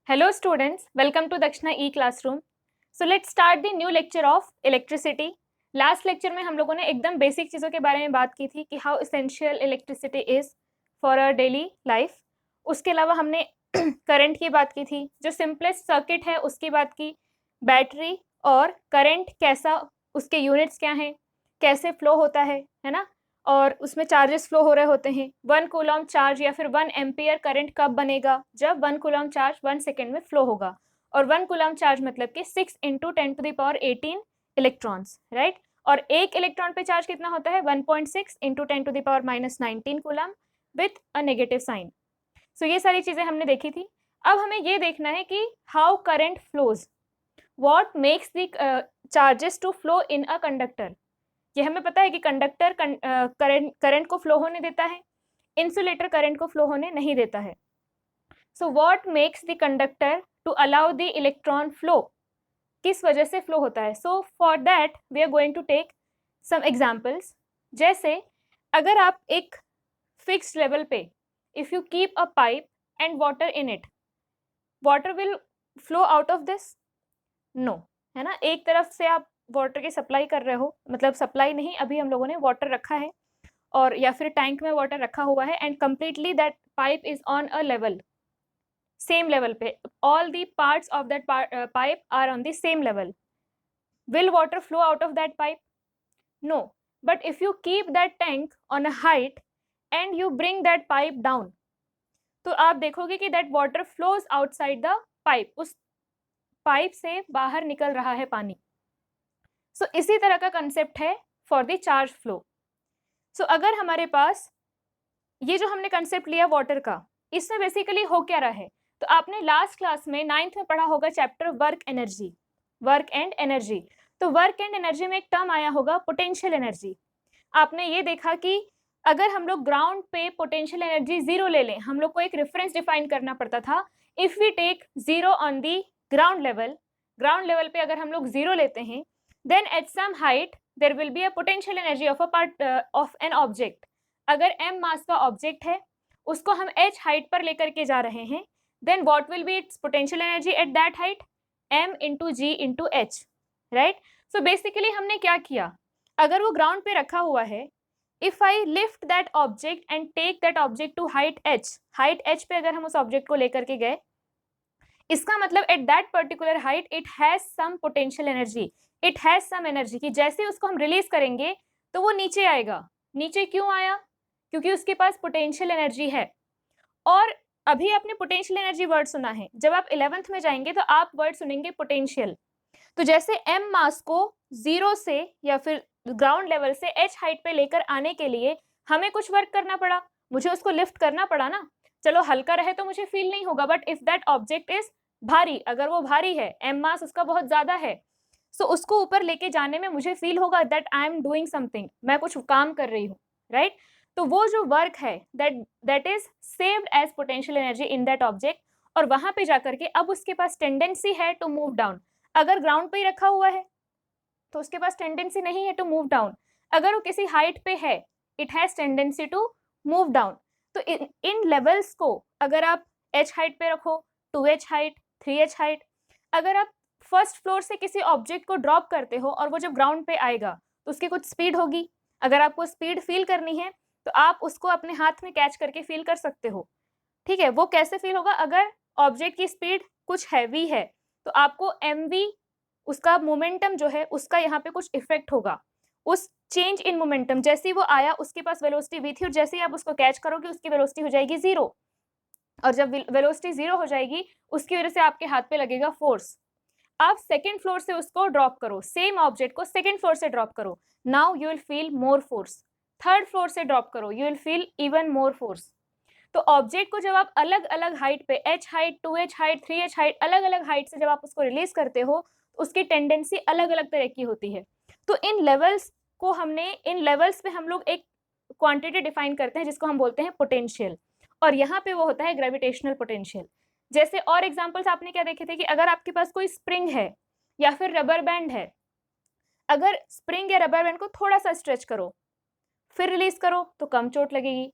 Hello students, welcome to Dakshina E-Classroom. So let's start the new lecture of electricity. Last lecture में हम लोगों ने एकदम basic चीज़ों के बारे में बात की थी कि how essential electricity is for our daily life. उसके अलावा हमने करंट की बात की थी, जो सिंपलेस्ट सर्किट है उसकी बात की, बैटरी और करंट कैसा, उसके यूनिट्स क्या हैं, कैसे फ्लो होता है ना, और उसमें चार्जेस फ्लो हो रहे होते हैं. 1 कूलम चार्ज या फिर 1 एम्पियर करंट कब बनेगा? जब 1 कूलम चार्ज 1 सेकेंड में फ्लो होगा. और 1 कूलम चार्ज मतलब कि 6 इंटू 10⁻18 इलेक्ट्रॉन्स, राइट. और एक इलेक्ट्रॉन पे चार्ज कितना होता है? 1.6 into 10⁻−19 coulomb with a negative sign. So ये सारी चीजें हमने देखी थी. अब हमें ये देखना है कि how current flows, what makes the charges to flow in a conductor. ये हमें पता है कि कंडक्टर करंट को फ्लो होने देता है, इंसुलेटर करंट को फ्लो होने नहीं देता है. So what makes the conductor to allow the electron flow, किस वजह से फ्लो होता है. So for that we are going to take some examples. जैसे अगर आप एक फिक्स्ड लेवल पे, if you keep a pipe and water in it, water will flow out of this? No, है ना. एक तरफ से आप वाटर की सप्लाई कर रहे हो, मतलब सप्लाई नहीं, अभी हम लोगों ने वाटर रखा है और या फिर टैंक में वाटर रखा हुआ है and completely that pipe is on a level, same level पे, all the parts of that pipe are on the same level. Will water flow out of that pipe? No. But if you keep that tank on a height and you bring that pipe down, तो आप देखोगे कि that water flows outside the pipe, उस pipe से बाहर निकल रहा है पानी. सो इसी तरह का कंसेप्ट है फॉर द चार्ज फ्लो. सो अगर हमारे पास ये जो हमने कंसेप्ट लिया वाटर का, इसमें बेसिकली हो क्या रहा है, तो आपने लास्ट क्लास में 9th में पढ़ा होगा chapter work energy, work and energy. तो वर्क एंड एनर्जी में एक टर्म आया होगा पोटेंशियल एनर्जी. आपने ये देखा कि अगर हम लोग ग्राउंड पे पोटेंशियल एनर्जी 0 ले लें, हम लोग को एक रेफरेंस डिफाइन करना पड़ता था. If we take 0 on the ground level पे अगर हम लोग 0 लेते हैं, then at some height there will be a potential energy of a part of an object. अगर m मास का ऑब्जेक्ट है, उसको हम h हाइट पर लेकर के जा रहे हैं, then what will be its potential energy at that height? m into g into h, right. So basically हमने क्या किया, अगर वो ग्राउंड पे रखा हुआ है, if I lift that object and take that object to height h पे अगर हम उस ऑब्जेक्ट को लेकर के गए, इसका मतलब at that particular height it has some potential energy, it has some energy, कि जैसे उसको हम रिलीज करेंगे तो वो नीचे आएगा. नीचे क्यों आया? क्योंकि उसके पास पोटेंशियल एनर्जी है. और अभी आपने पोटेंशियल एनर्जी वर्ड सुना है, जब आप 11th में जाएंगे तो आप वर्ड सुनेंगे पोटेंशियल. तो जैसे m मास को 0 से या फिर ग्राउंड लेवल से h हाइट पे लेकर आने के लिए हमें कुछ वर्क करना पड़ा, मुझे उसको लिफ्ट करना पड़ा ना. चलो हल्का रहे तो मुझे फील नहीं होगा, but if that object is भारी, अगर वो भारी है, m मास उसका बहुत ज्यादा है, सो उसको ऊपर लेके जाने में मुझे फील होगा that I am doing something, मैं कुछ काम कर रही हूँ, राइट. तो वो जो वर्क है that is saved as potential energy in that object. और वहां पे जाकर के अब उसके पास टेंडेंसी है टू मूव डाउन. अगर ग्राउंड पे ही रखा हुआ है तो उसके पास टेंडेंसी नहीं है टू मूव डाउन. अगर वो किसी हाइट पे है, it has tendency to move down. तो इन लेवल्स को अगर आप h हाइट पे रखो, 2h हाइट, 3h हाइट, अगर आप फर्स्ट फ्लोर से किसी ऑब्जेक्ट को ड्रॉप करते हो और वो जब ग्राउंड पे आएगा तो उसकी कुछ स्पीड होगी. अगर आपको स्पीड फील करनी है तो आप उसको अपने हाथ में कैच करके फील कर सकते हो, ठीक है. वो कैसे फील होगा? अगर ऑब्जेक्ट की स्पीड कुछ हैवी है तो आपको mv, उसका मोमेंटम जो है उसका यहाँ पे कुछ इफेक्ट होगा, उस चेंज इन मोमेंटम. जैसे ही वो आया उसके पास वेलोसिटी v थी और जैसे ही आप उसको कैच करोगे उसकी वेलोसिटी हो जाएगी 0. और जब वेलोसिटी 0 हो जाएगी उसकी वजह से आपके हाथ पे लगेगा फोर्स. आप सेकेंड फ्लोर से उसको ड्रॉप करो, सेम ऑब्जेक्ट को सेकेंड फ्लोर से ड्रॉप करो, now you will feel more force. Third floor से ड्रॉप करो, you will feel even more force. तो ऑब्जेक्ट को जब आप अलग अलग हाइट पे, h height, 2h height, 3h height, अलग अलग हाइट से जब आप उसको रिलीज करते हो, उसकी टेंडेंसी अलग अलग तरह की होती है. तो इन लेवल्स पे हम लोग एक क्वांटिटी डिफाइन करते हैं जिसको हम बोलते हैं पोटेंशियल. और यहाँ पे वो होता है ग्रेविटेशनल पोटेंशियल. जैसे और एग्जांपल्स आपने क्या देखे थे कि अगर आपके पास कोई स्प्रिंग है या फिर रबर बैंड है, अगर स्प्रिंग या रबर बैंड को थोड़ा सा स्ट्रेच करो फिर रिलीज करो तो कम चोट लगेगी,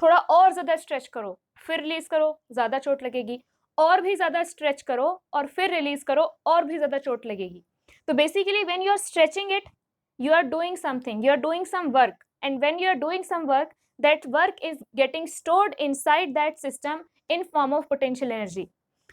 थोड़ा और ज्यादा स्ट्रेच करो फिर रिलीज करो, ज्यादा चोट लगेगी. और भी ज़्यादा स्ट्रेच करो और फिर रिलीज करो, और भी ज़्यादा चोट लगेगी। तो basically when you are stretching it, you are doing something, you are doing some work, and when you are doing some work, that work is getting stored inside that system in form of potential energy.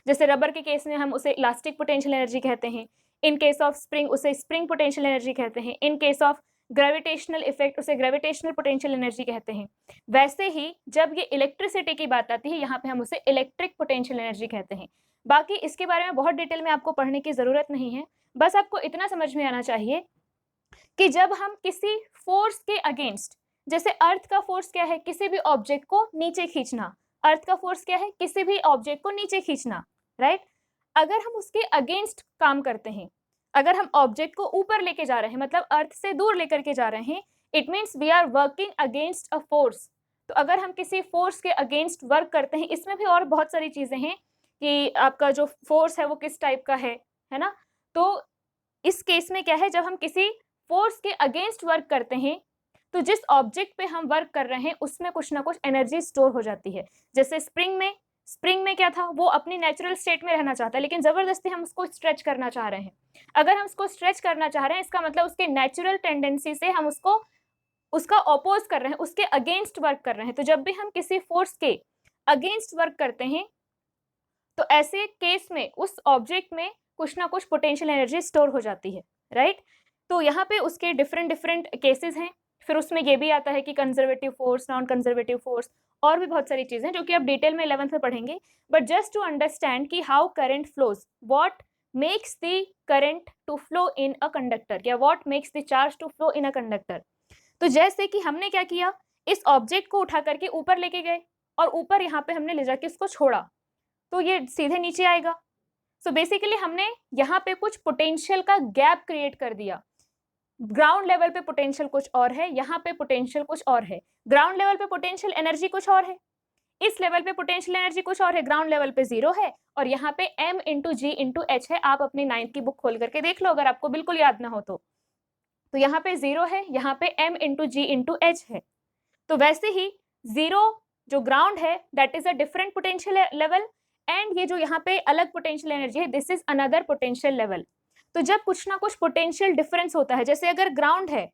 जैसे rubber के case में हम उसे elastic potential energy कहते हैं, in case of spring उसे spring potential energy कहते हैं, in case of gravitational effect उसे ग्रेविटेशनल पोटेंशियल एनर्जी कहते हैं। वैसे ही जब ये इलेक्ट्रिसिटी की बात आती है, यहाँ पे हम उसे इलेक्ट्रिक पोटेंशियल एनर्जी कहते हैं। बाकी इसके बारे में बहुत डिटेल में आपको पढ़ने की ज़रूरत नहीं है, बस आपको इतना समझ में आना चाहिए कि जब हम किसी फोर्स के अगेंस्ट, जैसे अर्थ का फोर्स क्या है, किसी भी ऑब्जेक्ट को नीचे खींचना, अर्थ का फोर्स क्या है, किसी भी ऑब्जेक्ट को नीचे खींचना, राइट। अगर हम उसके अगेंस्ट काम करते हैं, अगर हम ऑब्जेक्ट को ऊपर लेके जा रहे हैं, मतलब अर्थ से दूर लेकर के जा रहे हैं, it means we are working against a force. तो अगर हम किसी फोर्स के अगेंस्ट वर्क करते हैं, इसमें भी और बहुत सारी चीजें हैं कि आपका जो फोर्स है वो किस टाइप का है ना। तो इस केस में क्या है, जब हम किसी फोर्स के अगेंस्ट वर्क करते हैं, तो जिस ऑब्जेक्ट पे हम वर्क कर रहे हैं उसमें कुछ ना कुछ एनर्जी स्टोर हो जाती है। जैसे स्प्रिंग में क्या था, वो अपनी नेचुरल स्टेट में रहना चाहता है, लेकिन जबरदस्ती हम उसको स्ट्रेच करना चाह रहे हैं। अगर हम उसको स्ट्रेच करना चाह रहे हैं, इसका मतलब उसके नेचुरल टेंडेंसी से हम उसको उसका ऑपोज कर रहे हैं, उसके अगेंस्ट वर्क कर रहे हैं। तो जब भी हम किसी फोर्स के अगेंस्ट वर्क करते हैं, तो ऐसे केस में उस ऑब्जेक्ट में कुछ ना कुछ पोटेंशियल एनर्जी स्टोर हो जाती है, राइट। तो यहाँ पे उसके डिफरेंट केसेस हैं। फिर उसमें ये भी आता है कि conservative force, non conservative force, और भी बहुत सारी चीजें जो कि आप डिटेल में 11th में पढ़ेंगे। बट जस्ट टू अंडरस्टैंड कि how current flows, what makes the current to flow in a conductor, या what makes the charge to flow in a conductor. तो जैसे कि हमने क्या किया, इस ऑब्जेक्ट को उठा करके ऊपर लेके गए, और ऊपर यहाँ पे हमने ले जाके इसको छोड़ा, तो ये सीधे नीचे आएगा। सो बेसिकली हमने यहाँ पे कुछ पोटेंशियल का गैप क्रिएट कर दिया। ग्राउंड लेवल पे पोटेंशियल कुछ और है, यहाँ पे पोटेंशियल कुछ और है। ग्राउंड लेवल पे पोटेंशियल एनर्जी कुछ और है, इस लेवल पे पोटेंशियल एनर्जी कुछ और है। ग्राउंड लेवल पे 0 है, और यहाँ पे m into g into H है। आप अपनी 9th की बुक खोल करके देख लो, अगर आपको बिल्कुल याद ना हो तो यहाँ पे 0 है, यहाँ पे m into g into H है। तो वैसे ही 0 जो ग्राउंड है, that is a different potential level, and ये जो यहाँ पे अलग पोटेंशियल एनर्जी है, this is another potential level. तो जब कुछ ना कुछ पोटेंशियल डिफरेंस होता है, जैसे अगर ग्राउंड है,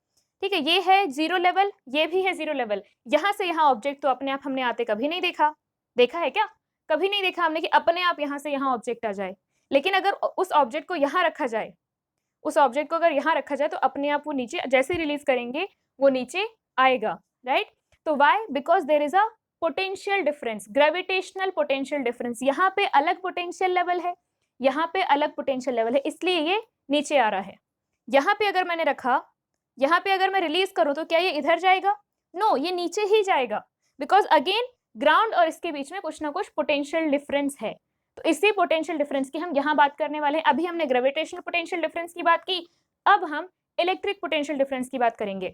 ठीक है, ये है 0 लेवल, ये भी है 0 लेवल, यहाँ से यहाँ ऑब्जेक्ट तो अपने आप हमने आते कभी नहीं देखा है क्या? कभी नहीं देखा हमने कि अपने आप यहाँ से यहाँ ऑब्जेक्ट आ जाए। लेकिन अगर उस ऑब्जेक्ट को यहाँ रखा जाए, उस ऑब्जेक्ट को अगर यहाँ रखा जाए, तो अपने आप वो नीचे जैसे रिलीज करेंगे वो नीचे आएगा, राइट। तो why? Because there is a potential difference, gravitational potential difference. यहाँ पे अलग पोटेंशियल लेवल है, यहाँ पे अलग पोटेंशियल लेवल है, इसलिए ये नीचे आ रहा है। यहाँ पे अगर मैंने रखा, यहाँ पे अगर मैं रिलीज करूं, तो क्या ये इधर जाएगा? नो, ये नीचे ही जाएगा, बिकॉज अगेन ग्राउंड और इसके बीच में कुछ ना कुछ पोटेंशियल डिफरेंस है। तो इसी पोटेंशियल डिफरेंस की हम यहाँ बात करने वाले हैं। अभी हमने ग्रेविटेशनल पोटेंशियल डिफरेंस की बात की, अब हम इलेक्ट्रिक पोटेंशियल डिफरेंस की बात करेंगे।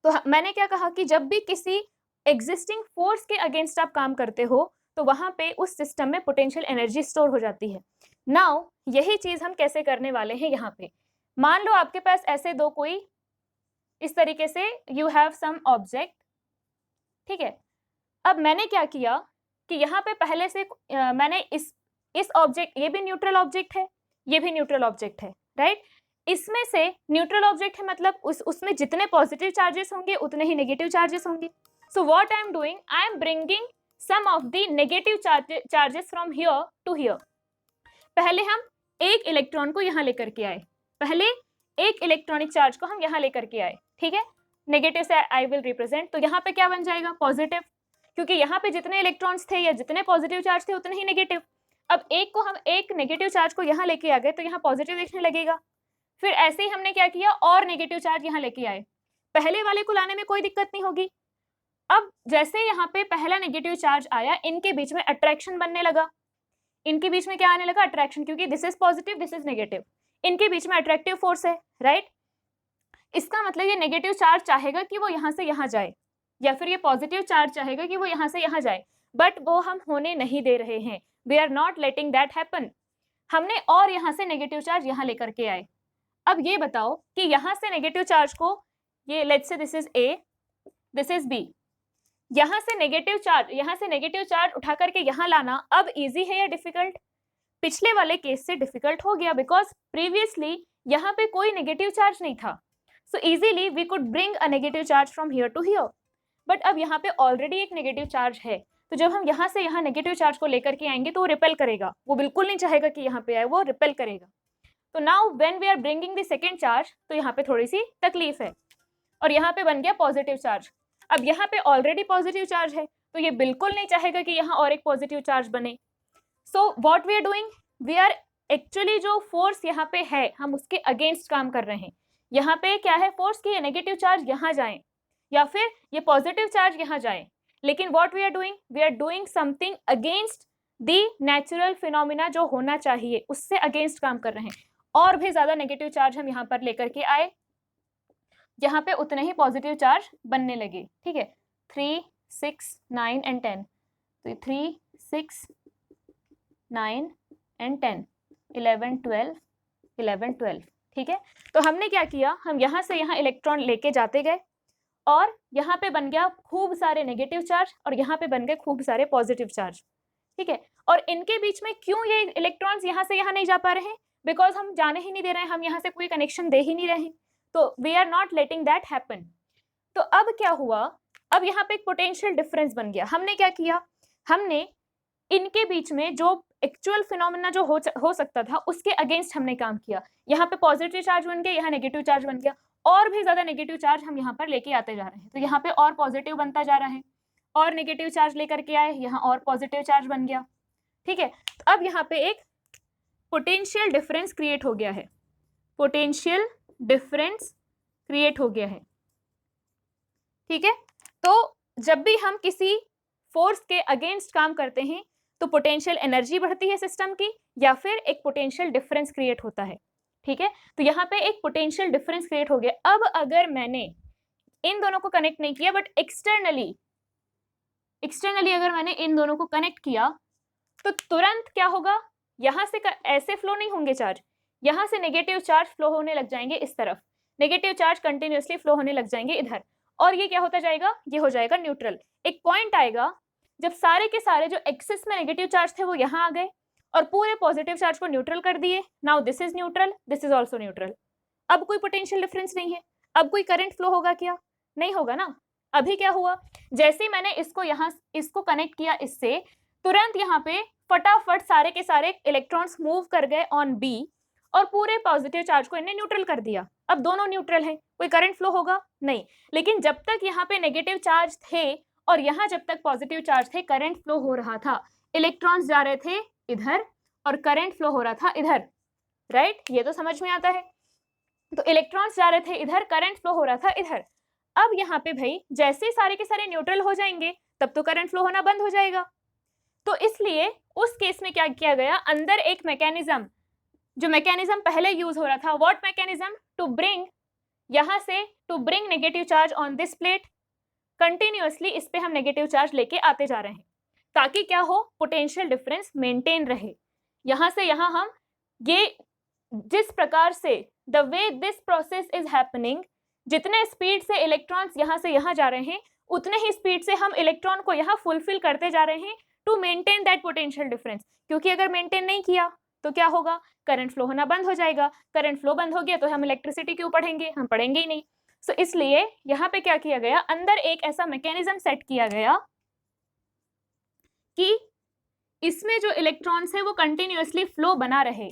तो मैंने क्या कहा कि जब भी किसी एग्जिस्टिंग फोर्स के अगेंस्ट आप काम करते हो, तो वहां पे उस सिस्टम में पोटेंशियल एनर्जी स्टोर हो जाती है। नाउ यही चीज हम कैसे करने वाले हैं यहाँ पे। मान लो आपके पास ऐसे दो कोई इस तरीके से, यू हैव सम ऑब्जेक्ट, ठीक है। अब मैंने क्या किया कि यहाँ पे पहले से मैंने इस ऑब्जेक्ट, ये भी न्यूट्रल ऑब्जेक्ट है, ये भी न्यूट्रल ऑब्जेक्ट है, राइट। इसमें से न्यूट्रल ऑब्जेक्ट है, मतलब उसमें जितने पॉजिटिव चार्जेस होंगे उतने ही नेगेटिव चार्जेस होंगे। So what I am doing, I am bringing some of the negative charges from here to here. पहले हम एक इलेक्ट्रॉन को यहाँ लेकर के आए, पहले एक इलेक्ट्रॉनिक चार्ज को हम यहाँ लेकर के आए, ठीक है। नेगेटिव से आई विल रिप्रेजेंट, तो यहाँ पे क्या बन जाएगा? पॉजिटिव, क्योंकि यहाँ पे जितने इलेक्ट्रॉन्स थे या जितने पॉजिटिव चार्ज थे उतने ही नेगेटिव। अब एक को हम एक नेगेटिव चार्ज को यहाँ लेके आ गए, तो यहाँ पॉजिटिव दिखने लगेगा। फिर ऐसे ही हमने क्या किया, और नेगेटिव चार्ज यहाँ लेके आए, पहले वाले को लाने में कोई दिक्कत नहीं होगी। अब जैसे यहाँ पे पहला नेगेटिव चार्ज आया, इनके बीच में अट्रैक्शन बनने लगा, इनके बीच में क्या आने लगा? अट्रैक्शन, क्योंकि this is positive, this is negative, इनके बीच में अट्रैक्टिव फोर्स है, राइट। इसका मतलब ये नेगेटिव चार्ज चाहेगा कि वो यहाँ से यहाँ जाए, या फिर ये पॉजिटिव चार्ज चाहेगा कि वो यहाँ से यहाँ जाए, बट वो हम होने नहीं दे रहे हैं। We are not letting that happen. हमने और यहाँ से नेगेटिव चार्ज यहाँ लेकर के आए। अब ये बताओ कि यहाँ से नेगेटिव चार्ज को, ये let's say this is A, this is B, यहाँ से नेगेटिव चार्ज उठा करके यहाँ लाना अब इजी है या डिफिकल्ट? पिछले वाले केस से डिफिकल्ट हो गया, बिकॉज प्रीवियसली यहाँ पे कोई नेगेटिव चार्ज नहीं था, so easily we could bring a negative charge from here to here. But अब यहाँ पे ऑलरेडी एक नेगेटिव चार्ज है, तो जब हम यहाँ से यहाँ नेगेटिव चार्ज को लेकर के आएंगे तो वो रिपेल करेगा, वो बिल्कुल नहीं चाहेगा कि यहाँ पे आए, वो रिपेल करेगा। तो now when we are bringing the second charge, तो यहाँ पे थोड़ी सी तकलीफ है, और यहाँ पे बन गया पॉजिटिव चार्ज। अब यहाँ पे ऑलरेडी पॉजिटिव चार्ज है, तो ये बिल्कुल नहीं चाहेगा कि यहाँ और एक पॉजिटिव चार्ज बने। So what we are doing, we are actually जो फोर्स यहाँ पे है हम उसके अगेंस्ट काम कर रहे हैं। यहाँ पे क्या है फोर्स की, ये नेगेटिव चार्ज यहाँ जाए या फिर ये पॉजिटिव चार्ज यहाँ जाए, लेकिन what we are doing something against the natural phenomena जो होना चाहिए, उससे अगेंस्ट काम कर रहे हैं। और भी ज्यादा नेगेटिव चार्ज हम यहाँ पर लेकर के आए, यहाँ पे उतने ही पॉजिटिव चार्ज बनने लगे। ठीक है, 3, 6, 9 एंड 10, तो 3, 6, 9 एंड 10, 11, 12, 11, 12। ठीक है, तो हमने क्या किया, हम यहाँ से यहाँ इलेक्ट्रॉन लेके जाते गए और यहाँ पे बन गया खूब सारे नेगेटिव चार्ज और यहाँ पे बन गए खूब सारे पॉजिटिव चार्ज। ठीक है, और इनके बीच में क्यों ये इलेक्ट्रॉन्स यहाँ से यहाँ नहीं जा पा रहे हैं, बिकॉज हम जाने ही नहीं दे रहे हैं, हम यहाँ से कोई कनेक्शन दे ही नहीं रहे हैं, तो we are not letting that happen. तो अब क्या हुआ, अब यहाँ पे एक पोटेंशियल डिफरेंस बन गया। हमने क्या किया, हमने इनके बीच में जो एक्चुअल फिनोमेना जो हो सकता था उसके अगेंस्ट हमने काम किया। यहाँ पे पॉजिटिव चार्ज बन गया, यहाँ नेगेटिव चार्ज बन गया, और भी ज्यादा नेगेटिव चार्ज हम यहाँ पर लेके आते जा रहे हैं, तो यहाँ पे और पॉजिटिव बनता जा रहा है, और नेगेटिव चार्ज लेकर के आए, यहाँ और पॉजिटिव चार्ज बन गया। ठीक है, तो अब यहाँ पे एक पोटेंशियल डिफरेंस क्रिएट हो गया है, पोटेंशियल डिफरेंस क्रिएट हो गया है। ठीक है, तो जब भी हम किसी फोर्स के अगेंस्ट काम करते हैं तो पोटेंशियल एनर्जी बढ़ती है सिस्टम की, या फिर एक पोटेंशियल डिफरेंस क्रिएट होता है। ठीक है, तो यहाँ पे एक पोटेंशियल डिफरेंस क्रिएट हो गया। अब अगर मैंने इन दोनों को कनेक्ट नहीं किया, बट एक्सटर्नली अगर मैंने इन दोनों को कनेक्ट किया, तो तुरंत क्या होगा, यहाँ से ऐसे फ्लो नहीं होंगे चार्ज, यहाँ से नेगेटिव चार्ज फ्लो होने लग जाएंगे इस तरफ, नेगेटिव चार्ज कंटिन्यूअसली फ्लो होने लग जाएंगे इधर, और ये क्या होता जाएगा, ये हो जाएगा न्यूट्रल। एक पॉइंट आएगा जब सारे के सारे जो एक्सेस में नेगेटिव चार्ज थे वो यहाँ आ गए और पूरे पॉजिटिव चार्ज को न्यूट्रल कर दिए। Now this is neutral, this is also neutral. अब कोई पोटेंशियल डिफरेंस नहीं है, अब कोई करंट फ्लो होगा क्या, नहीं होगा ना। अभी क्या हुआ, जैसे ही मैंने इसको कनेक्ट किया इससे, तुरंत यहाँ पे फटाफट सारे के सारे इलेक्ट्रॉन्स मूव कर गए ऑन बी और पूरे पॉजिटिव चार्ज को इन्हें न्यूट्रल कर दिया। अब दोनों न्यूट्रल हैं, कोई करंट फ्लो होगा नहीं, लेकिन जब तक यहाँ पे नेगेटिव चार्ज थे और यहाँ जब तक पॉजिटिव चार्ज थे, करंट फ्लो हो रहा था, इलेक्ट्रॉन्स जा रहे थे इधर और करंट फ्लो हो रहा था इधर, राइट, ये तो समझ में आता है। तो इलेक्ट्रॉन्स जा रहे थे इधर, करंट फ्लो हो रहा था इधर। अब यहाँ पे भाई जैसे सारे के सारे न्यूट्रल हो जाएंगे तब तो करंट फ्लो होना बंद हो जाएगा। तो इसलिए उस केस में क्या किया गया, अंदर एक मैकेनिज्म, जो मैकेनिज्म पहले यूज हो रहा था, what mechanism, to bring negative charge on this plate, continuously इस पे हम नेगेटिव चार्ज लेके आते जा रहे हैं ताकि क्या हो, पोटेंशियल डिफरेंस मेंटेन रहे। यहां से यहां हम ये जिस प्रकार से the way this process is happening, जितने स्पीड से इलेक्ट्रॉन्स यहां से यहां जा रहे हैं उतने ही स्पीड से हम इलेक्ट्रॉन को यहां फुलफिल करते जा रहे हैं to maintain that potential difference. क्योंकि अगर मेंटेन नहीं किया तो क्या होगा, करंट फ्लो होना बंद हो जाएगा। करंट फ्लो बंद हो गया तो हम इलेक्ट्रिसिटी क्यों पढ़ेंगे, हम पढ़ेंगे ही नहीं। सो इसलिए यहाँ पे क्या किया गया, अंदर एक ऐसा मैकेनिज्म सेट किया गया कि इसमें जो इलेक्ट्रॉन्स है वो कंटिन्यूअसली फ्लो बना रहे।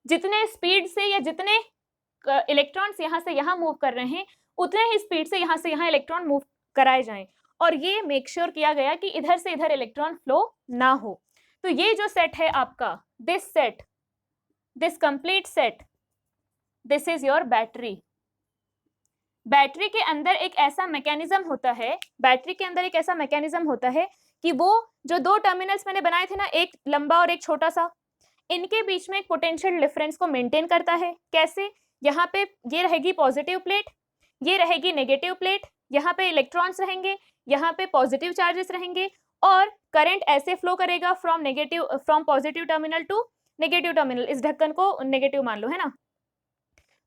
जितने स्पीड से या जितने इलेक्ट्रॉन्स यहाँ से यहाँ मूव कर रहे हैं उतने ही स्पीड से यहाँ इलेक्ट्रॉन मूव कराए जाएं, और ये मेक श्योर किया गया कि इधर से इधर इलेक्ट्रॉन फ्लो ना हो। तो ये जो सेट है आपका, this complete set, this is your battery. Battery के अंदर एक ऐसा मैकेनिज्म होता है, कि वो जो दो टर्मिनल्स मैंने बनाए थे ना, एक लंबा और एक छोटा सा, इनके बीच में एक पोटेंशियल डिफरेंस को मेंटेन करता है। कैसे, यहाँ पे ये रहेगी पॉजिटिव प्लेट, ये रहेगी नेगेटिव प्लेट, यहाँ पे इलेक्ट्रॉन्स रहेंगे, यहाँ पे पॉजिटिव चार्जेस रहेंगे, और करंट ऐसे फ्लो करेगा from positive terminal to negative terminal. इस ढक्कन को नेगेटिव मान लो, है ना,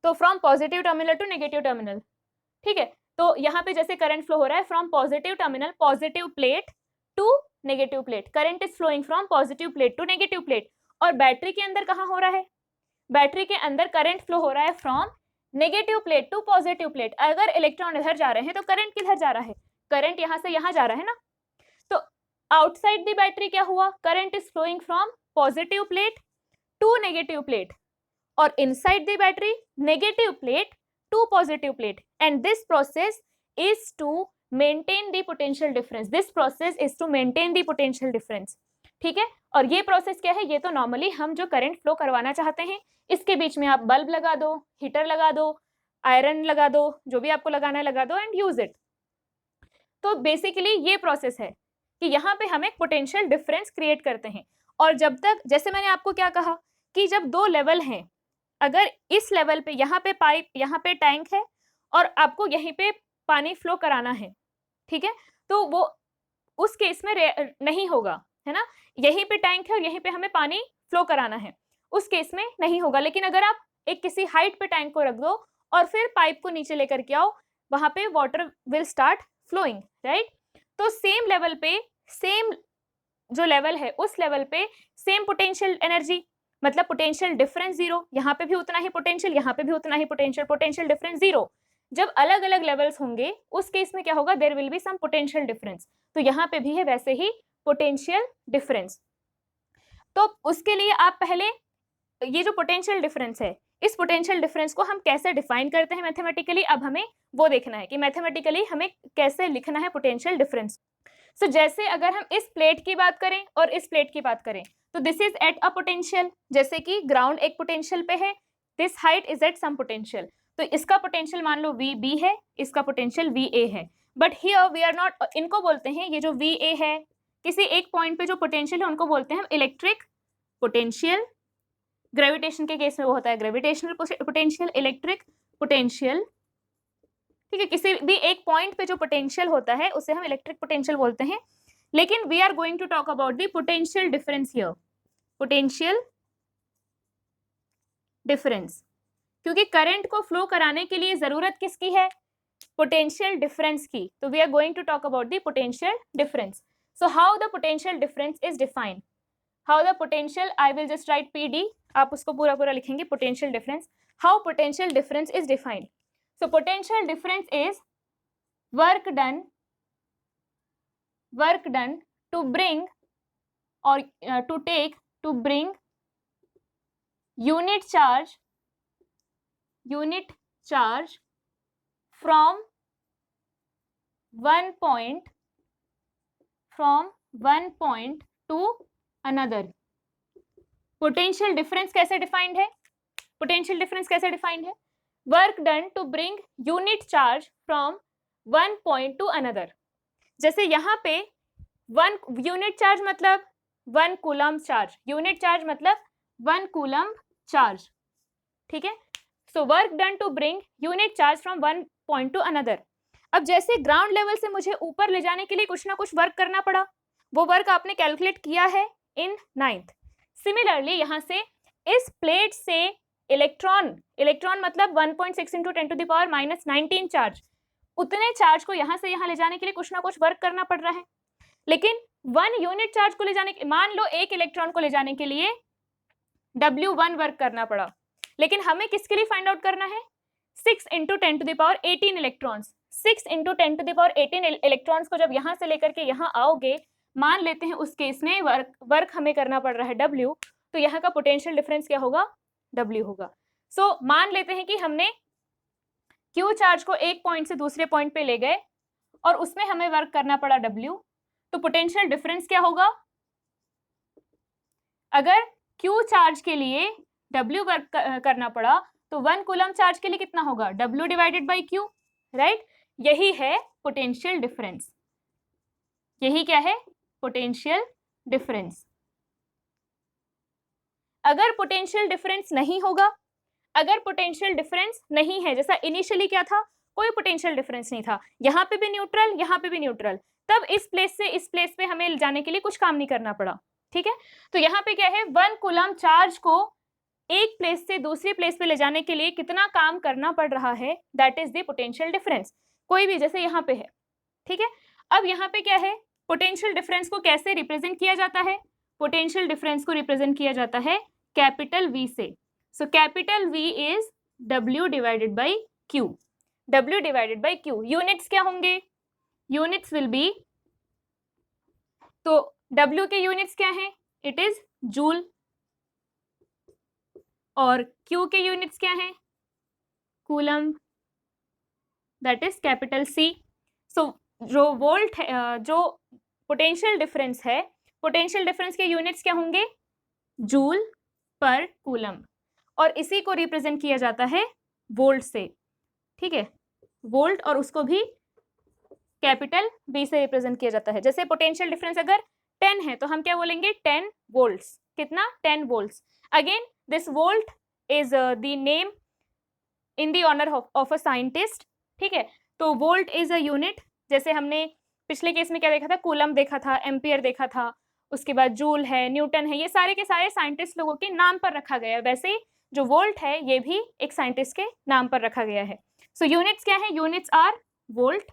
तो from positive terminal to negative terminal. ठीक है, तो यहाँ पे जैसे करंट फ्लो हो रहा है from positive terminal positive plate to negative plate, current is flowing from positive plate to negative plate. और बैटरी के अंदर कहाँ हो रहा है, बैटरी के अंदर करंट फ्लो हो रहा है from negative plate to positive plate. अगर इलेक्ट्रॉन इधर जा रहे हैं तो करंट किधर जा रहा है, करंट यहाँ से यहाँ जा रहा है ना। तो आउटसाइड द बैटरी क्या हुआ, current is flowing from positive plate to negative plate, और inside the battery negative plate to positive plate, and this process is to maintain the potential difference, this process is to maintain the potential difference. ठीक है, और ये process क्या है, ये तो normally हम जो करंट फ्लो करवाना चाहते हैं, इसके बीच में आप बल्ब लगा दो, हीटर लगा दो, आयरन लगा दो, जो भी आपको लगाना है लगा दो एंड यूज इट। तो बेसिकली ये प्रोसेस है कि यहाँ पे हम एक पोटेंशियल डिफरेंस क्रिएट करते हैं। और जब तक, जैसे मैंने आपको क्या कहा कि जब दो लेवल हैं, अगर इस लेवल पे यहाँ पे पाइप, यहाँ पे टैंक है और आपको यहीं पे पानी फ्लो कराना है, ठीक है, तो वो उस केस में नहीं होगा, है ना। यहीं पे टैंक है और यहीं पे हमें पानी फ्लो कराना है, उस केस में नहीं होगा। लेकिन अगर आप एक किसी हाइट पे टैंक को रख दो और फिर पाइप को नीचे लेकर के आओ, वहां पे water will start flowing, right. तो सेम लेवल पे, सेम जो लेवल है उस लेवल पे सेम पोटेंशियल एनर्जी, मतलब पोटेंशियल डिफरेंस जीरो, यहाँ पे भी उतना ही पोटेंशियल, यहाँ पे भी उतना ही पोटेंशियल, पोटेंशियल डिफरेंस जीरो। जब अलग अलग लेवल्स होंगे उस केस में क्या होगा, there will be some potential difference. तो यहाँ पे भी है वैसे ही पोटेंशियल डिफरेंस। तो उसके लिए आप पहले ये जो पोटेंशियल डिफरेंस है, इस पोटेंशियल डिफरेंस को हम कैसे डिफाइन करते हैं मैथमेटिकली, अब हमें वो देखना है कि मैथमेटिकली हमें कैसे लिखना है पोटेंशियल डिफरेंस। सो जैसे अगर हम इस प्लेट की बात करें और इस प्लेट की बात करें, तो this is at a potential, जैसे कि ग्राउंड एक पोटेंशियल पे है, this height is at some potential, तो इसका पोटेंशियल मान लो VB है, इसका पोटेंशियल VA है। But here we are not, इनको बोलते हैं, ये जो VA है, किसी एक पॉइंट पे जो पोटेंशियल है उनको बोलते हैं हम इलेक्ट्रिक पोटेंशियल। ग्रेविटेशन के केस में वो होता है ग्रेविटेशनल पोटेंशियल, इलेक्ट्रिक पोटेंशियल। ठीक है, किसी भी एक पॉइंट पे जो पोटेंशियल होता है उसे हम इलेक्ट्रिक पोटेंशियल बोलते हैं। लेकिन we are going to talk about the potential difference here, potential difference, क्योंकि करंट को फ्लो कराने के लिए जरूरत किसकी है, पोटेंशियल डिफरेंस की। तो we are going to talk about the potential difference. So how the potential difference is defined, how the potential, I will just write PD, आप उसको पूरा पूरा लिखेंगे, potential difference, how potential difference is defined. So potential difference is work done to bring or to bring unit charge from one point to another. Potential difference कैसे defined है, potential difference कैसे defined है, work done to bring unit charge from one point to another. जैसे यहाँ पे one unit charge मतलब 1 coulomb charge, unit charge मतलब 1 coulomb charge, ठीक है। So work done to bring unit charge from one point to another. अब जैसे ground level से मुझे ऊपर ले जाने के लिए कुछ ना कुछ वर्क करना पड़ा, वो वर्क आपने कैलकुलेट किया है इन 9th। सिमिलरली यहाँ से इस प्लेट से इलेक्ट्रॉन मतलब 1.6 × 10⁻⁻19 चार्ज, उतने चार्ज को यहाँ से यहाँ ले जाने के लिए कुछ ना कुछ वर्क करना पड़ रहा है। लेकिन 1 यूनिट चार्ज को ले जाने के, मान लो एक इलेक्ट्रॉन को ले जाने के लिए W1 वर्क करना पड़ा, लेकिन हमें किसके लिए फाइंड आउट करना है, 6 × 10⁻18 इलेक्ट्रॉन्स। 6 × 10⁻18 इलेक्ट्रॉन्स को जब यहाँ से लेकर के यहाँ आओगे, मान लेते हैं उस केस में वर्क हमें करना पड़ रहा है W, तो यहाँ का पोटेंशियल डिफरेंस क्या होगा, W होगा। सो मान लेते हैं कि हमने Q चार्ज को एक पॉइंट से दूसरे पॉइंट पे ले गए और उसमें हमें वर्क करना पड़ा W, तो पोटेंशियल डिफरेंस क्या होगा, अगर Q चार्ज के लिए W वर्क करना पड़ा तो 1 कूलम चार्ज के लिए कितना होगा, W divided by Q, right. यही है पोटेंशियल डिफरेंस, यही क्या है, पोटेंशियल डिफरेंस। अगर पोटेंशियल डिफरेंस नहीं होगा, अगर पोटेंशियल डिफरेंस नहीं है, जैसा इनिशियली क्या था, कोई पोटेंशियल डिफरेंस नहीं था, यहाँ पे भी न्यूट्रल, यहाँ पे भी न्यूट्रल, तब इस प्लेस से इस प्लेस पे हमें जाने के लिए कुछ काम नहीं करना पड़ा, ठीक है। तो यहाँ पे क्या है, 1 कूलम चार्ज को एक प्लेस से दूसरी प्लेस पे ले जाने के लिए कितना काम करना पड़ रहा है, that is the potential difference. कोई भी, जैसे यहाँ पे है, ठीक है। अब यहाँ पे क्या है, पोटेंशियल डिफरेंस को कैसे रिप्रेजेंट किया जाता है, पोटेंशियल डिफरेंस को रिप्रेजेंट किया जाता है कैपिटल V से। So capital V is W divided by Q, W divided by Q। Units क्या होंगे, यूनिट्स विल बी, तो W के यूनिट्स क्या हैं, इट इज जूल, और Q के यूनिट्स क्या हैं, coulomb, that is capital C। सो जो वोल्ट है, जो पोटेंशियल डिफरेंस है, पोटेंशियल डिफरेंस के यूनिट्स क्या होंगे, जूल पर कूलम, और इसी को रिप्रेजेंट किया जाता है वोल्ट से, ठीक है, वोल्ट, और उसको भी कैपिटल V से रिप्रेजेंट किया जाता है। जैसे पोटेंशियल डिफरेंस अगर 10 है तो हम क्या बोलेंगे, 10 वोल्ट्स, कितना, 10 volts. Again this volt is the name in the honour of a scientist, ठीक है। तो वोल्ट इज अ यूनिट, जैसे हमने पिछले केस में क्या देखा था, कूलम देखा था, एम्पियर देखा था, उसके बाद जूल है, न्यूटन है, ये सारे के सारे साइंटिस्ट लोगों के नाम पर रखा गया है। वैसे ही जो वोल्ट है ये भी एक साइंटिस्ट के नाम पर रखा गया है। सो यूनिट्स क्या है, यूनिट्स आर वोल्ट,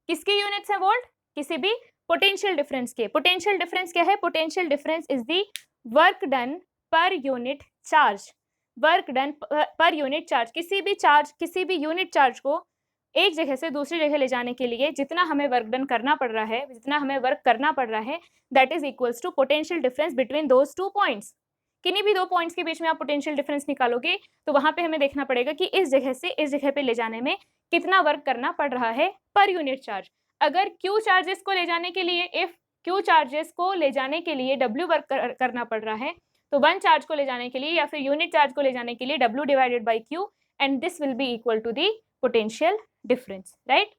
किसके यूनिट्स है वोल्ट, किसी भी पोटेंशियल डिफरेंस के। पोटेंशियल डिफरेंस क्या है, potential difference is the work done per unit charge, work done per unit charge. किसी भी चार्ज, किसी भी यूनिट चार्ज को एक जगह से दूसरी जगह ले जाने के लिए जितना हमें वर्क डन करना पड़ रहा है, जितना हमें वर्क करना पड़ रहा है, that is equals to potential difference between those two points. किन्हीं भी दो पॉइंट्स के बीच में आप पोटेंशियल डिफरेंस निकालोगे तो वहां पे हमें देखना पड़ेगा कि इस जगह से इस जगह पे ले जाने में कितना वर्क करना पड़ रहा है पर यूनिट चार्ज। अगर Q चार्जेस को ले जाने के लिए, इफ Q चार्जेस को ले जाने के लिए W वर्क करना पड़ रहा है, तो 1 चार्ज को ले जाने के लिए या फिर यूनिट चार्ज को ले जाने के लिए W divided by Q, and this will be equal to the potential difference, right.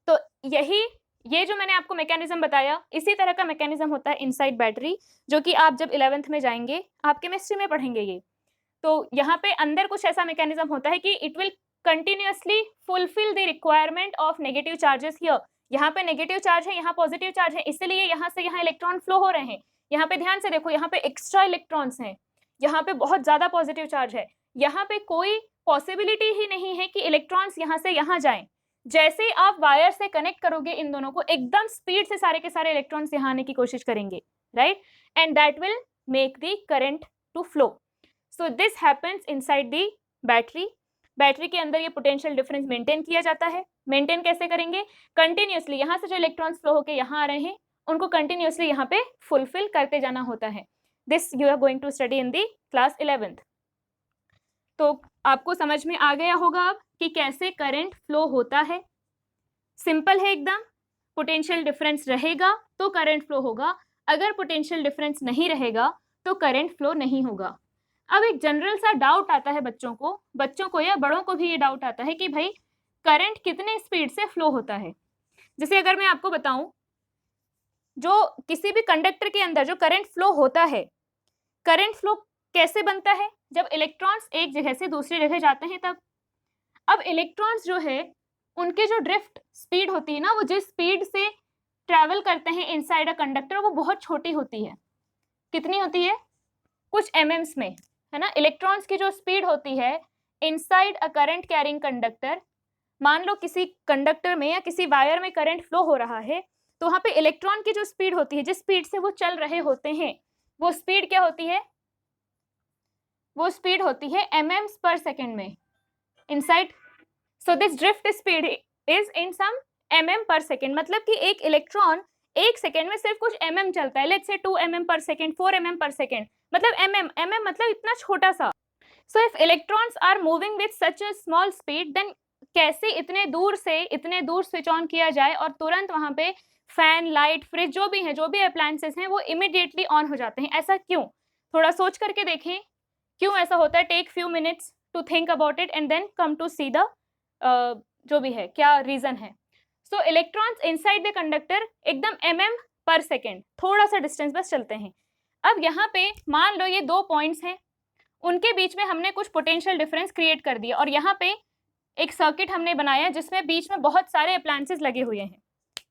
तो यही, ये जो मैंने आपको मैकेनिज्म बताया, इसी तरह का मैकेनिज्म होता है इनसाइड बैटरी, जो कि आप जब 11th में जाएंगे आप केमिस्ट्री में पढ़ेंगे ये। तो यहाँ पे अंदर कुछ ऐसा मैकेनिज्म होता है कि it will continuously fulfil the requirement of negative charges here. यहाँ पे नेगेटिव चार्ज है, यहाँ पॉजिटिव चार्ज है, इसलिए यहाँ से यहाँ इलेक्ट्रॉन फ्लो हो रहे हैं। यहाँ पे ध्यान से देखो, यहाँ पे एक्स्ट्रा इलेक्ट्रॉन्स हैं, यहाँ पे बहुत ज्यादा पॉजिटिव चार्ज है, यहाँ पे कोई पॉसिबिलिटी ही नहीं है कि इलेक्ट्रॉन्स यहाँ से यहाँ जाएं। जैसे ही आप वायर से कनेक्ट करोगे इन दोनों को, एकदम स्पीड से सारे के सारे इलेक्ट्रॉन्स यहाँ आने की कोशिश करेंगे, right, and that will make the current to flow. So this happens inside the battery. Battery के अंदर ये पोटेंशियल डिफरेंस मेंटेन किया जाता है। मेंटेन कैसे करेंगे, कंटिन्यूअसली यहाँ से जो इलेक्ट्रॉन्स फ्लो होकर यहाँ आ रहे हैं उनको कंटिन्यूअसली यहाँ पे फुलफिल करते जाना होता है। This you are going to study in the class 11th। तो आपको समझ में आ गया होगा अब कि कैसे करंट फ्लो होता है। सिंपल है एकदम, पोटेंशियल डिफरेंस रहेगा तो करंट फ्लो होगा, अगर पोटेंशियल डिफरेंस नहीं रहेगा तो करंट फ्लो नहीं होगा। अब एक जनरल सा डाउट आता है बच्चों को या बड़ों को भी ये डाउट आता है कि भाई करंट कितने स्पीड से फ्लो होता है। जैसे अगर मैं आपको बताऊं, जो किसी भी कंडक्टर के अंदर जो करंट फ्लो होता है, करंट फ्लो कैसे बनता है, जब इलेक्ट्रॉन्स एक जगह से दूसरी जगह जाते हैं तब। अब इलेक्ट्रॉन्स जो है उनके जो ड्रिफ्ट स्पीड होती है ना, वो जिस स्पीड से ट्रैवल करते हैं इनसाइड अ कंडक्टर, वो बहुत छोटी होती है। कितनी होती है, कुछ एमएम्स में, है ना। इलेक्ट्रॉन्स की जो स्पीड होती है inside a current carrying conductor, मान लो किसी कंडक्टर में या किसी वायर में करंट फ्लो हो रहा है, तो वहां पे इलेक्ट्रॉन की जो स्पीड होती है, जिस स्पीड से वो चल रहे होते हैं, वो स्पीड क्या होती है, वो स्पीड होती है एमएम्स पर सेकेंड में inside. So this drift speed is in some mm पर सेकेंड, मतलब कि एक इलेक्ट्रॉन एक सेकेंड में सिर्फ कुछ एमएम चलता है। लेट्स से 2 mm पर सेकेंड, 4 mm पर सेकेंड, मतलब एमएम मतलब इतना छोटा सा। So if electrons are moving with such a small speed, then कैसे इतने दूर स्विच ऑन किया जाए और तुरंत वहां पे फैन, लाइट, फ्रिज, जो भी है, जो भी अप्लायंसेस हैं, वो इमिडिएटली ऑन हो जाते हैं। ऐसा क्यों, थोड़ा सोच करके देखें क्यों ऐसा होता है। Take few minutes to think about it and then come to see the जो भी है क्या रीजन है। So electrons inside the conductor एकदम mm पर सेकेंड, थोड़ा सा डिस्टेंस बस चलते हैं। अब यहाँ पे मान लो ये 2 पॉइंट्स हैं, उनके बीच में हमने कुछ पोटेंशियल डिफरेंस क्रिएट कर दिया और यहाँ पे एक सर्किट हमने बनाया जिसमें बीच में बहुत सारे अप्लायंसेस लगे हुए हैं,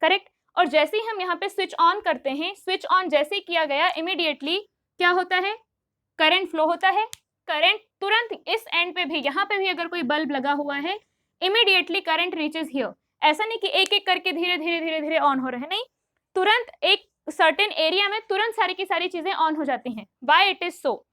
करेक्ट। और जैसे ही हम यहाँ पे स्विच ऑन करते हैं, स्विच ऑन जैसे ही किया गया, इमीडिएटली क्या होता है, करंट फ्लो होता है। करंट तुरंत इस एंड पे भी, यहाँ पे भी अगर कोई बल्ब लगा हुआ है, इमीडिएटली करंट रीचेज हियर। ऐसा नहीं कि एक एक करके धीरे धीरे धीरे धीरे ऑन हो रहे हैं, नहीं, तुरंत एक सर्टेन एरिया में तुरंत सारी की सारी चीजें ऑन हो जाती हैं। Why it is so?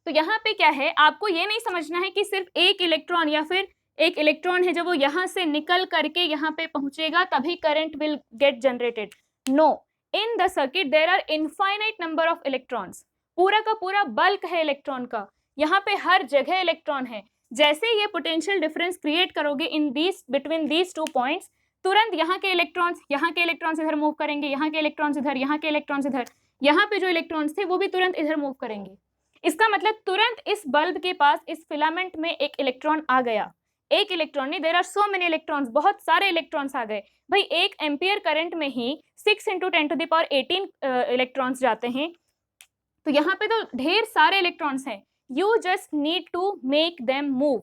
तो यहाँ पे क्या है, आपको ये नहीं समझना है कि सिर्फ एक इलेक्ट्रॉन या फिर एक इलेक्ट्रॉन है जब वो यहाँ से निकल करके यहाँ पे पहुंचेगा तभी current will get generated. No, in the circuit there are infinite number of electrons. पूरा का पूरा बल्क है इलेक्ट्रॉन का, यहाँ पे हर जगह इलेक्ट्रॉन है। जैसे ये पोटेंशियल डिफरेंस क्रिएट करोगे in these between these 2 points, तुरंत यहाँ के इलेक्ट्रॉन्स इधर मूव करेंगे, यहाँ के इलेक्ट्रॉन्स इधर, यहाँ के इलेक्ट्रॉन्स इधर, यहाँ पे जो इलेक्ट्रॉन्स थे वो भी तुरंत इधर मूव करेंगे। इसका मतलब तुरंत इस बल्ब के पास, इस फिलामेंट में एक इलेक्ट्रॉन आ गया। एक इलेक्ट्रॉन नहीं, there are so many electrons, बहुत सारे इलेक्ट्रॉन्स आ गए। भाई 1 एम्पियर करंट में ही 6 × 10⁻18 इलेक्ट्रॉन्स जाते हैं, तो यहाँ पे तो ढेर सारे इलेक्ट्रॉन्स हैं। You just need to make them move.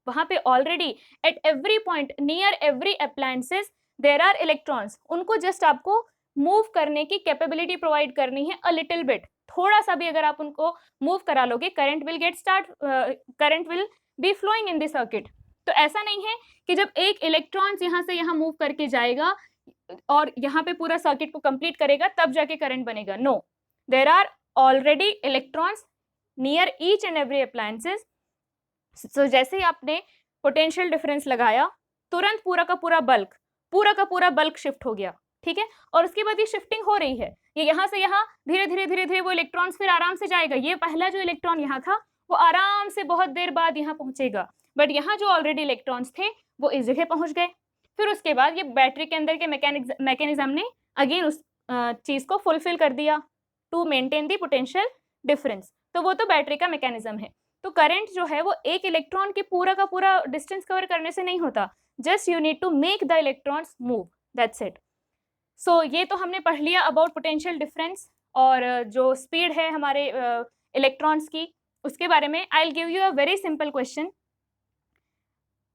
वहां पे already at every point near every appliances there are electrons, उनको जस्ट आपको मूव करने की कैपेबिलिटी प्रोवाइड करनी है अ लिटिल बिट। थोड़ा सा भी अगर आप उनको मूव करा लोगे, current will be flowing in the circuit. तो ऐसा नहीं है कि जब एक इलेक्ट्रॉन यहाँ से यहाँ मूव करके जाएगा और यहाँ पे पूरा सर्किट को कंप्लीट करेगा तब जाके करंट बनेगा। No, there are already electrons near each and every appliances. So जैसे ही आपने पोटेंशियल डिफरेंस लगाया, तुरंत पूरा का पूरा बल्क शिफ्ट हो गया, ठीक है। और उसके बाद ये शिफ्टिंग हो रही है, ये यहाँ से यहाँ धीरे धीरे धीरे धीरे वो इलेक्ट्रॉन्स फिर आराम से जाएगा। ये पहला जो इलेक्ट्रॉन यहाँ था वो आराम से बहुत देर बाद यहाँ पहुंचेगा, बट यहाँ जो ऑलरेडी इलेक्ट्रॉन्स थे वो इस जगह पहुंच गए। फिर उसके बाद ये बैटरी के अंदर के मैकेनिज्म ने अगेन उस चीज को फुलफिल कर दिया to maintain the potential difference. तो वो तो बैटरी का मैकेनिज्म है। तो करंट जो है वो एक इलेक्ट्रॉन के पूरा का पूरा डिस्टेंस कवर करने से नहीं होता, just you need to make the electrons move, that's it. So ये तो हमने पढ़ लिया अबाउट पोटेंशियल डिफरेंस और जो स्पीड है हमारे इलेक्ट्रॉन्स की, उसके बारे में। I will give you a very simple question.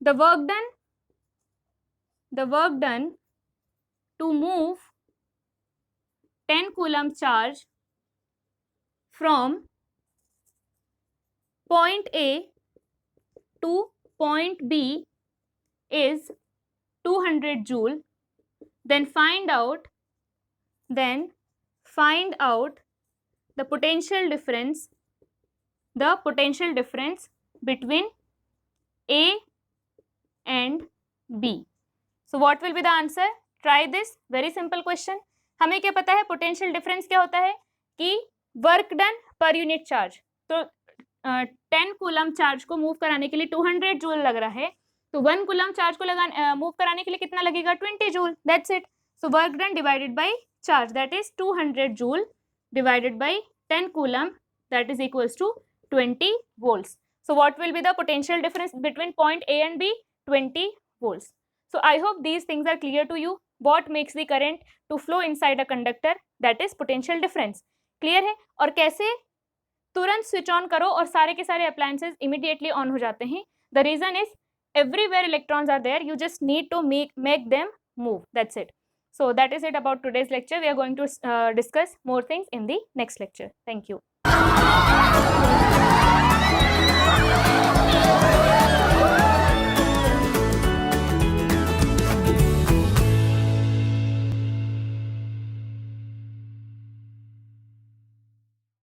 The work done to move 10 coulomb charge from point A to point B is 200 joule. Then find out the potential difference between A and B. So what will be the answer? Try this very simple question. हमें क्या पता है potential difference क्या होता है कि work done per unit charge. तो 10 coulomb charge को मूव कराने के लिए 200 जूल लग रहा है, तो 1 कूलम चार्ज को मूव कराने के लिए कितना लगेगा? 20 joule, that's it. So work done divided by charge, that is 200 joule divided by 10 coulomb, that is equals to 20 volts. So what will be the potential difference between point A and B? 20 volts. So I hope these things are clear to you. What makes the current to flow inside a conductor? That is potential difference. Clear है? और कैसे तुरंत switch on करो और सारे के सारे appliances immediately on हो जाते हैं? The reason is everywhere electrons are there. You just need to make them move. That's it. So that is it about today's lecture. We are going to discuss more things in the next lecture. Thank you.